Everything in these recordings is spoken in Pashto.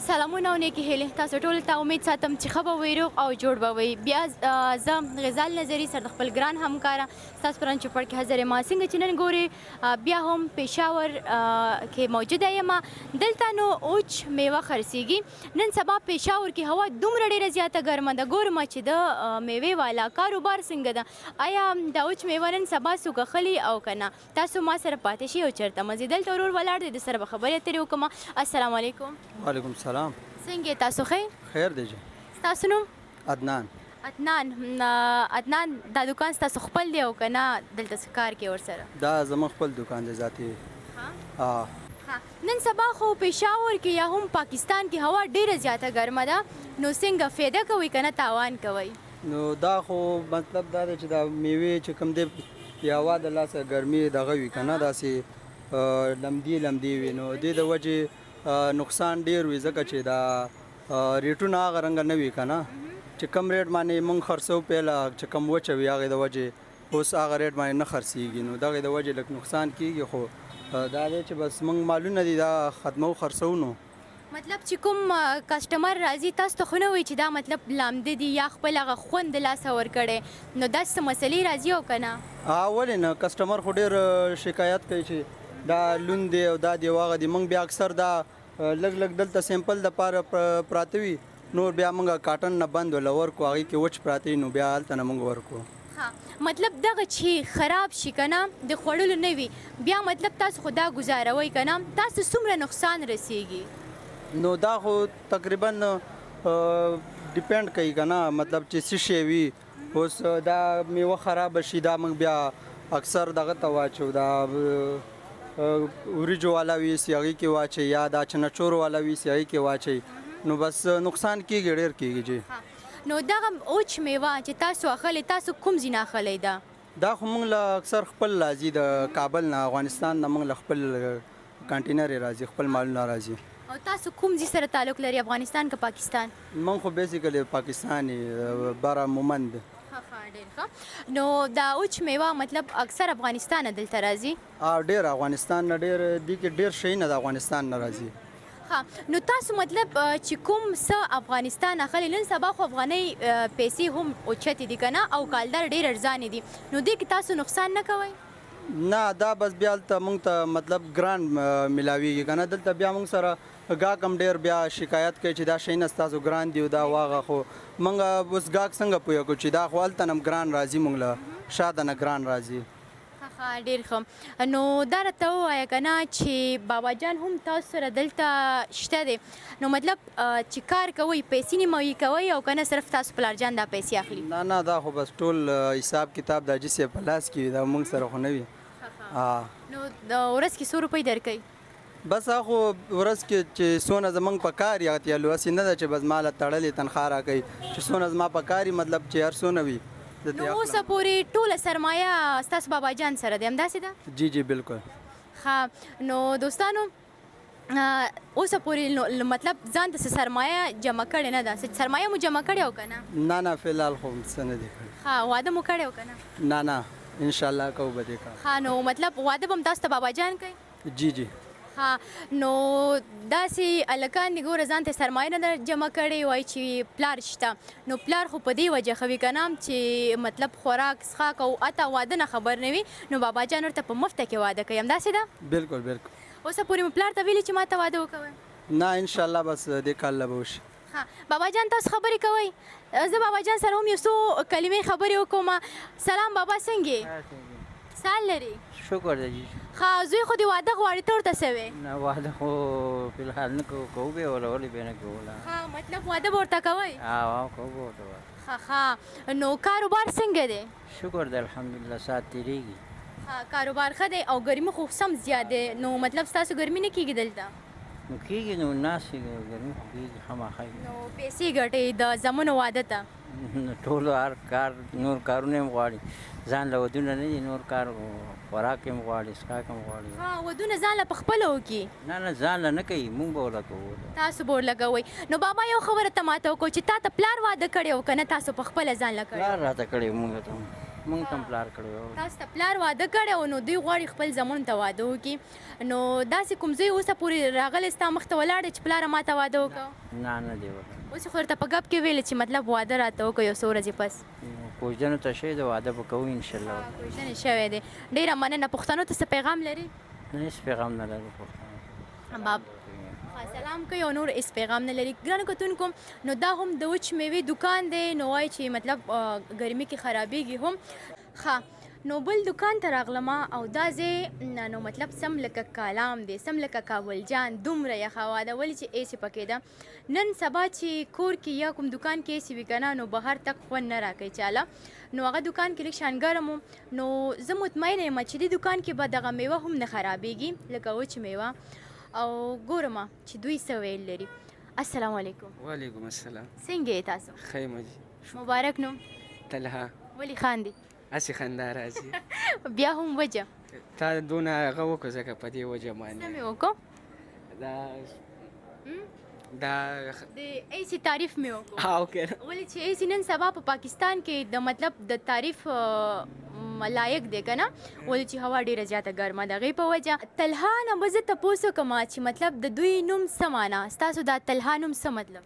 سلامونه او نیکې هیلې تاسو ټولو ته امید ساتم چې ښه به وئ روغ او جوړ به وئ بیا زه غزال نظري سره د خپل ګران همکاره ستاسو په رنګ چوپړ کې حاضر یم څنګه چې نن ګورې بیا هم پېښور کې موجوده یم دلته نو اوچ میوه خرڅېږي نن سبا پېښور کې هوا دومره ډېره زیاته ګرمه ده ګورم چې د میوې والا کاروبار څنګه ده آیا د اوچ میوه نن سبا څوک اخلي او که نه تاسو ما سره پاتې شئ او چېرته مزې دلته ورور ولاړ دی د سره به خبرې اترې وکړم السلام علیکم وعلیکم السلام څنګه تاسو ښه خیر دی جی ستاسو نوم عدنان دا دکان ستاسو خپل دی او که نه دلته څه کار کوي ورسره دا زموږ خپل دکان دی ذاتي نن سبا خو پېښور کې یا هم پاکستان کې هوا ډېره زیاته ګرمه ده نو څنګه فایده کوئ که نه تاوان کوئ نو دا خو مطلب دا دی چې دا میوې چې کوم دی د هوا د لاسه ګرمي دغه وي که نه داسې لمدي وي نو دې د وجې نقصان ډیر وي ځکه چې دا ریټونه هغه رنګه نه وي که نه چې کم ریټ باندې موږ خرڅو پیله چې کم وچه وي هغې د وجې اوس هغه ریټ باندې نه خرڅېږي نو دغې د وجې لږ نقصان کېږي خو دا دی چې بس موږ مالونه دي دا ختمو خرڅو نو مطلب چې کوم کسټمر راځي تاسو ته خو نه وایي چې دا مطلب لامده دي یا خپل هغه خوند د لاسه ورکړی نو داسې څه مسلې راځي او که نه ولې نه کسټمر خو ډېر شکایت کوي چې دا لوند دی او دا دی او هغه دی موږ بیا اکثر دا لږ دلته سیمپل دپاره پراته وي نور بیا موږ کاټن نه بند ولا ورکو هغې کې وچ پراته وي نو بیا هلته نه موږ ورکو مطلب دغه چې خراب شي که نه د خوړلو نه وي بیا مطلب تاسو خو دا ګزاروئ که نه تاسو څومره نقصان رسیږي نو دا خو تقریبا ډیپینډ کوي که نه مطلب چې څه شی وي اوس دا میوه خرابه شي دا موږ بیا اکثر دغه ته واچو دا وریجو والا ویسي هغې کې واچوي یا دا چنچورو والا ویسي هغې کې واچوي نو بس نقصان کېږي ډېر کېږي جی نو دغه اوچ میوه چې تاسو اخلئ تاسو کوم ځای نه اخلی ده دا خو موږ له اکثر خپل راځي د کابل نه افغانستان نه موږ له خپل کانټینر یې راځي خپل مالونه راځي او تاسو کوم ځای سره تعلق لري افغانستان که پاکستان موږ خو بیسیکلی پاکستان یې بره مومند نو دا اوچ میوه مطلب اکثر افغانستان دلته راځي ډېر افغانستان نه ډېر دې کې ډېر شی نه د افغانستان نه راځي نو تاسو مطلب چې کوم څه افغانستان اخلي نن سبا خو افغانۍ پیسې هم اوچتې دي که نه او کالدار ډېر ارزانې دي نو دې کې تاسو نقصان نه کوئ نه دا بس بیا هلته موږ ته مطلب ګران میلاویږي که نه دلته بیا موږ سره ګاهک هم ډېر بیا شکایت کوي چې دا شی نه ستاسو ګران دي او دا واغه خو موږ اوس ګاهک څنګه پوهه کړو چې دا خو هلته نه هم ګران راځي موږ له شاته نه ګران راځي ډېر ښه نو دا راته ووایه که نه چې بابا جان هم تاسو سره دلته شته دی نو مطلب چې کار کوئ پیسې نیموي کوئ او که نه صرف تاسو پلار جان دا پیسې اخلي نه دا خو بس ټول حساب کتاب د حاجي صاحب په لاس کې وي دا موږ سره خو نه وي نو د ورځ کې 100 روپۍ درکوي بس هغه ورځ کې چې څونه زموږ په کار یا تیالو هسې نه ده چې بس ماله تړلې تنخوا راکوي چې څونه زما په کار مطلب چې هر څونه وي نو اوسه پورې ټوله سرمایه ستاسو بابا جان سره دی همداسې ده جی بالکل ښه نو دوستانو اوسه پورې مطلب ځان ته څه سرمایه جمع کړې نه ده سرمایه مو جمع کړې او که نه فلحال خو څه نه دي کړی واده مو کړی او که نه انشاءالله کوو به دې کار نو مطلب واده به هم تاسو ته بابا جان کوي جی نو داسې هلکان دي ګوره ځان ته سرمایه نه ده جمع کړې وایي چې پلار شته نو پلار خو په دې وجه ښه وي که نه چې مطلب خوراک څښاک او حتی واده نه خبر نه وي نو بابا جان ورته په مفته کې واده کوي همداسې ده بالکل اوسه پورې مو پلار ته ویلي چې ما ته واده وکوئ نه انشاءالله بس دې کال له به وشي بابا جان تاسو خبرې کوئ زه بابا جان سره هم یو څو کلمې خبرې وکوم سلام بابا څنګه سال لري شکر دی زوی خو دې واده غواړي ته ورته څه وې نه واده خو فلحال نه کوو به ولا ولې به نه کوو مطلب واده به ورته کوئ کوو به ورته نو کاروبار څنګه دی شکر دی الحمدلله ساعت تېرېږي کاروبار ښه دی او ګرمي خو سم زیات دی نو مطلب ستاسو ګرمي نه کېږي دلته نو کېږي نو ناست ګرمي خو کېږي خامخا نو پیسې ګټئ د زمونو واده ته ټولو هر کار نور کارونه هم غواړي ځان له ودونه نه دي نور کار خوراک هم غواړي څښاک هم غواړي ودونه ځان له پخپله وکړي نه ځان له نه کوي موږ به ورله کوو تاسو به ورلګوئ نو بابا یو خبره ته ماته وکړو چې تا ته پلار واده کړی او که نه تاسو پخپله ځان له کړی پلار راته کړی موږ ته موږ ته هم پلار کړی تاسو ته پلار واده کړی و نو دوی غواړي خپل زامنو ته واده وکړي نو داسې کوم ځای اوسه پورې راغلی ستا مخ ته ولاړ دی چې پلاره ما ته واده وکړه نه نه دی وکړی اوس یې خو درته په ګپ کې ویلې چې مطلب واده راته وکړه یو څو ورځې پس کوژدنو ته شوی دی واده به کوو انشاءالله کوژدنې شوی دی ډېره مننه پښتنو ته څه پیغام لري نه هېڅ پیغام نه لرو پښتانه باب سلام کوي او نور هېڅ پیغام نه لري ګرانو کتونکو نو دا هم د وچ میوې دکان دی نو وایي چې مطلب ګرمي کې خرابېږي هم ښه نو بل دکان ته راغلم او دا ځای نو مطلب سم لکه کالام دی سم لکه کابل جان دومره یخه هوا ده ولې چې ایسې پکې ده نن سبا چې کور کې یا کوم دکان کې ایسې وي که نه نو بهر تک خوند نه راکوي چاله نو هغه دکان کې لږ شان ګرم و نو زه مطمئنه یم چې دې دکان کې به دغه میوه هم نه خرابېږي لکه وچ میوه او ګورم چې دوی څه ویل لري السلام علیکم وعلیکم السلام څنګه یې تاسو ښه یم جي مبارک نوم طلحه ولې خاندي هسې خندا راځي بیا هم وجه تا دونه هغه وکړو ځکه په دې وجه څه باندې مې وکړو دا د ایسي تعریف مې وکړو او که ولې چې ایسي نن سبا په پاکستان کې د مطلب د تعریف لایق دی که نه ولې چې هوا ډېره زیاته ګرمه د هغې په وجه طلحه نه به زه تپوس وکړم چې مطلب د دوی نوم څه معنا ستاسو دا طلحه نوم څه مطلب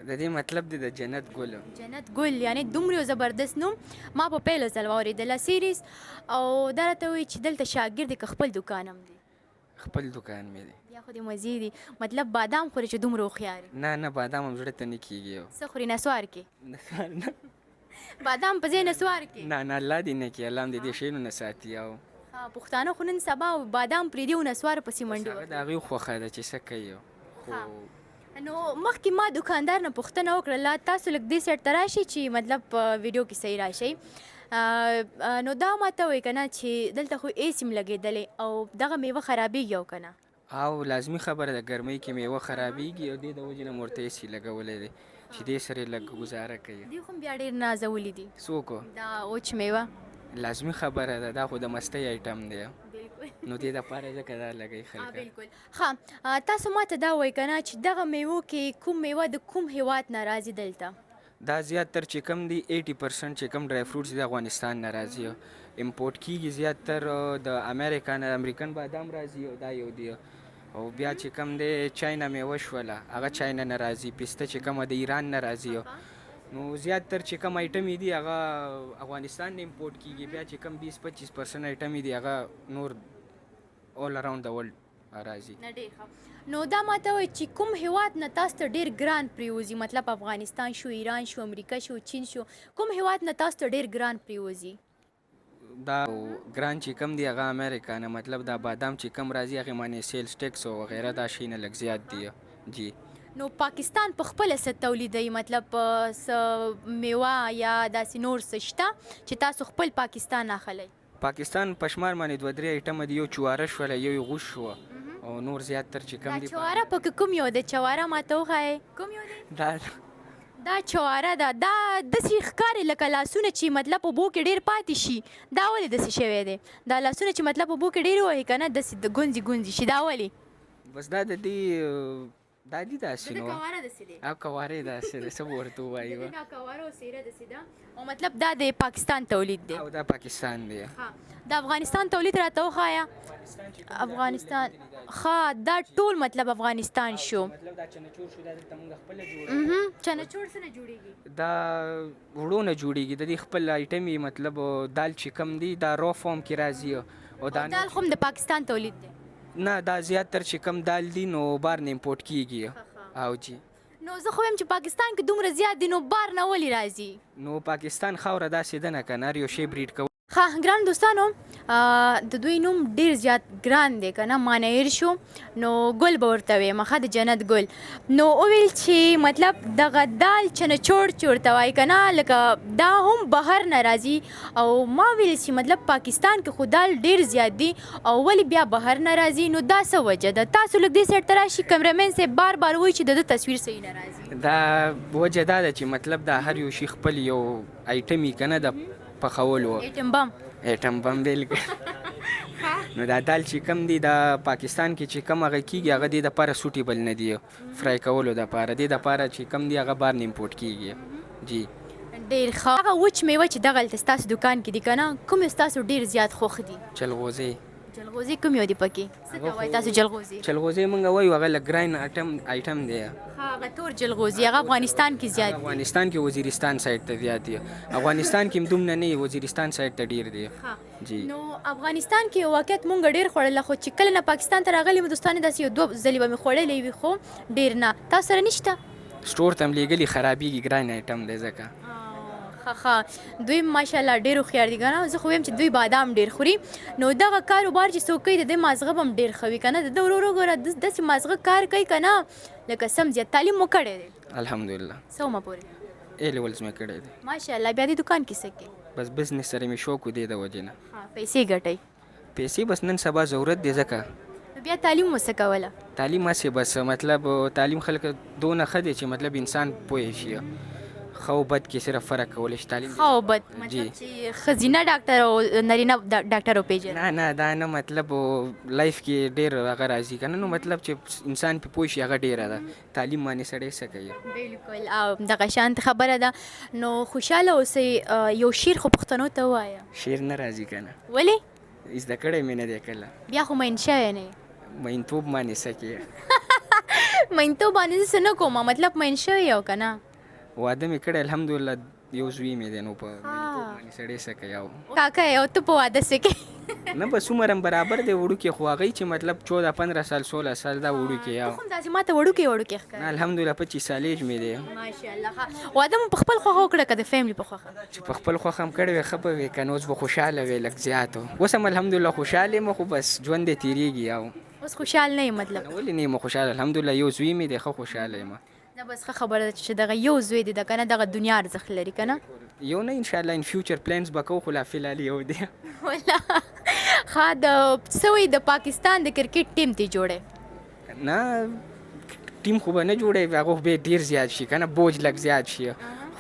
د دې مطلب دی د جنت ګل جنت ګل یعنی دومره یو زبردست نوم ما په پیله ځل واورېدله سیریز او دا راته وایي چې دلته شاګرد دی که خپل دکان هم دی خپل دکان مې دی بیا خو دې مزې دي مطلب بادام خوري چې دومره هوښیار نه نه بادام هم زړه ته نه کېږي څه خوري نسوار کې نه بادام په ځای نسوار کې نه الله دې نه کړي الله هم دې دې شیانو نه ساتي او پښتانه خو نن سبا بادام پرېږدي او نسوار پسې منډې هغه د هغوی خوښه ده چې څه کوي خو نو مخکې ما دکاندار نه پوښتنه وکړله تاسو لږ دې سایډ ته راشئ چې مطلب په ویډیو کې صحیح راشئ نو دا ماته وایي که نه چې دلته خو ایس هم لګېدلی او دغه میوه خرابېږي او که نه او لازمي خبره ده ګرمۍ کې میوه خرابېږي او دې د وجې نه مو ورته ایسي لګولی دی چې دې سره یې لږ ګزاره کوي دوی خو هم بیا ډېر نازولي دي څوک دا وچ میوه لازمي خبره ده دا خو د مستۍ آیټم دی بالکل نو دې دپاره ځکه دا لګوي خلک بالکل ښه تاسو ماته دا وایي که نه چې دغه میوو کې کوم میوه د کوم هیواد نه راځي دلته دا زیاتر چې کم دی 80% چې کم ډرای فروټس د افغانستان نه راځي امپورټ کیږي زیاتر د امریکا نه امریکن بادام راځي او دا یو دی او بیا چې کم دی چاینا میوه شوله هغه چاینا نه راځي پسته چې کومه د ایران نه راځي نو زیاتر چې کم آیټم دي هغه افغانستان نه امپورټ کیږي بیا چې کم 20-25% آیټم دي هغه نور all around the world راځي نه ډېر ښه نو دا ماته وایي چې کوم هیواد نه تاسو ته ډېر ګران پرېوځي مطلب افغانستان شو ایران شو امریکا شو چین شو کوم هیواد نه تاسو ته ډېر ګران پرېوځي دا ګران چې کم دی هغه امریکا نه مطلب دا بادام چې کم راځي هغې باندې سیلز ټیکس او وغیره دا شی نه لږ زیات دی جی نو پاکستان په خپله څه تولیدوي مطلب څه میوه یا داسې نور څه شته چې تاسو خپل پاکستان اخلئ پاکستان پشمار باندې 2-3 آیټمه دي یو چواره شوله یو غوښ شوه او نور زیاتر چې کم دا دي چواره پکې کوم یو دی چواره ماته وښایئ کوم یو دی دا چواره ده دا داسې ښکاري لکه لاسونه چې مطلب اوبو کې ډېر پاتې شي دا ولې داسې شوی دی دا لاسونه چې مطلب اوبو کې ډېر ووهي که نه داسې د ګونځي ګونځي شي دا ولې بس دا د دې دا دي داسې نو کواره داسې دی او کوارې داسې دی څه به ورته ووایو دا کواره او څیره داسې ده او مطلب دا د پاکستان تولید دی او دا پاکستان دی د افغانستان تولید راته وښایه افغانستان ښه دا ټول مطلب افغانستان شو مطلب دا چنچور شو دا دلته موږ خپله جوړوو چنچور څه نه جوړېږي دا وړو نه جوړېږي د دې خپل آیټم یې مطلب دال چې کم دی دا رو فارم کې راځي او دا دال خو هم د پاکستان تولید دی نه دا زیاتر چې کم دال دي نو بار نه امپورټ کیږي او جی نو زه خو وایم چې پاکستان کې دومره زیات دي نو بار نه ولې راځي نو پاکستان خاوره داسې ده نه که نه هر یو شی بریډ کوي ښه ګران دوستانو د دوی نوم ډېر زیات ګران دی که نه مانهیر شو نو ګل به ورته ویم ښه د جنت ګل نو وویل چې مطلب دغه دال چنچوړ چې ورته وایي که نه لکه دا هم بهر نه راځي او ما ویل چې مطلب پاکستان کې خو دال ډېر زیات دي او ولې بیا بهر نه راځي نو دا څه وجه ده تاسو لږ دې سایډ ته راشي کمرمین صاحب بار بار وایي چې د ده تصویر صحیح نه راځي دا وجه دا ده چې مطلب دا هر یو شي خپل یو آیټم یې که نه د پخولو ایټم بم ایټم بم بالکل نو دا دال چې کم دی دا پاکستان کې چې کم هغه کیږي هغه دې دپاره سوټیبل نه دی فرای کولو دپاره دې دپاره چې کم دی هغه بار نه امپورټ کیږي جی ډېر ښه. هغه وچ میوه چې دغلته ستاسو دکان کې دي که نه کوم یو ستاسو ډېر زیات خوښ دي؟ جلغوزي جلغوزي کوم یو دي پکې؟ څه ته وایي تاسو جلغوزي؟ جلغوزي موږ وایو هغه لږ ګراین آیټم دی. هغه تور جلغوزي هغه افغانستان کې زیات دي. افغانستان کې وزیرستان سایډ ته زیات دي. افغانستان کې هم دومره نه وي، وزیرستان سایډ ته ډېر دي. جی نو افغانستان کې واقعیت مونږ ډېر خوړله، خو چې کله نه پاکستان ته راغلي مو دوستانې داسې یو 2 ځلې به مې خوړلې وي، خو ډېر نه. تاسو سره نشته؟ سټور ته هم لېږلي خرابېږي، ګراین آیټم دی ځکه. ښه دوی ماشاءالله ډېر هوښیار دي که نه. زه خو ویم چې دوی بادام ډېر خوري. نو دغه کاروبار چې څوک کوي د دې مازغه به هم ډېر ښه وي که نه. د ده ورو ورو ګوره داسې مازغه کار کوي که نه لکه سم زیات. تعلیم مو کړی دی؟ الحمدلله څه عمر پورې؟ A levels مې کړی دی. ماشاءالله. بیا دې دکان کې څه کوي؟ بس بزنس سره مې شوق و دی د وجې نه. پیسې ګټئ؟ پیسې بس نن سبا ضرورت دی ځکه. بیا تعلیم مو څه کوله؟ تعلیم هسې بس مطلب تعلیم خلک دونه ښه دی چې مطلب انسان پوه شي ښه او بد کې صرف فرق کولی شي. تعلیم ښه او بد مطلب چې ښځینه ډاکټر او نارینه ډاکټر وپېژني؟ نه دا نه مطلب لایف کې ډېر هغه راځي که نه. نو مطلب چې انسان پې پوه شي هغه ډېره ده. تعلیم باندې سړی څه کوي. بالکل او دغه شانت خبره ده. نو خوشحاله اوسئ. یو شعر خو پښتنو ته ووایه. شعر نه راځي که نه. ولې؟ زده کړی مې نه دی کله. بیا خو مین شوی نه یې؟ مینتوب باندې څه کې مینتوب باندې زه څه نه کوم، مطلب مین شوی یو که نه. واده مې کړی الحمدلله، یو زوی مې دی. نو په مینتوب باندې سړی څه کوي. او کاکا یې او ته په واده څه کوې؟ نه بس عمر هم برابر دی وړوکې، خو هغوی چې مطلب 14-15 سال 16 سال دا وړوکې ته خو هم داسې ما ته وړوکې ښکاري. نه الحمدلله 25 سال ایج مې دی. ماشاءالله. ښه واده مو په خپل خوښه وکړه که د فیملي په خوښه؟ چې په خپل خوښه هم کړی وی ښه به وي که نه اوس به خوشحاله وی لږ زیات. اوس هم الحمدلله خوشحال یم، خو بس ژوند دی تېرېږي. او اوس خوشحال نه یې مطلب؟ ولې نه یم خوشحاله؟ الحمدلله یو زوی مې دی ښه خوشحاله یم. دا بس ښه خبره ده چې دغه یو زوی دی ده که نه دغه دنیا ارزښت لري که نه. یو نه انشاءالله ان فیوچر پلانز به کوو، خو لا فلحال یو دی. والله ښه د څه وایي د پاکستان د کرکټ ټیم ته جوړی؟ نه ټیم خو به نه جوړوي، هغه خو به ډېر زیات شي که نه، بوج لږ زیات شي.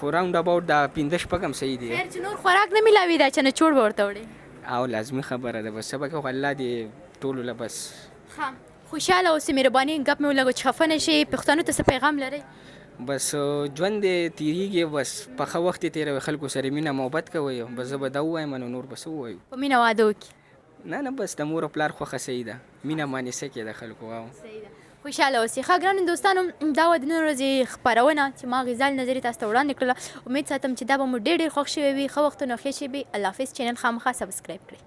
خو راوند اباوټ دا 15 هم صحیح دی. خیر چې نور خوراک نه میلاوي دا چې نه چوړ به ورته وړي. او لازمي خبره ده. بس څه به کوو، الله دې ټولو له بس ښه خوشحاله اوسئ. مهرباني ګپ مې ولګو چې خفه نه شئ. پښتنو ته څه پیغام لرئ؟ بس ژوند دې تېرېږي، بس په ښه وخت یې تېروئ، خلکو سره مینه محبت کوئ. بس زه به دا ووایم، نو نور به څه ووایو. په مینه واده وکړي؟ نه بس د مور او پلار خوښه صحیح ده. مینه باندې څه کې د خلکو. او خوشحاله اوسئ. ښه ګرانو دوستانو دا وه د نن ورځې خپرونه چې ما غزال نظري تاسو ته وړاندې کړله. امید ساتم چې دا به مو ډېر خوښ شوی وي. ښه وختونه ښې شوې وي. الله حافظ. چینل خامخا سبسکرایب کړئ.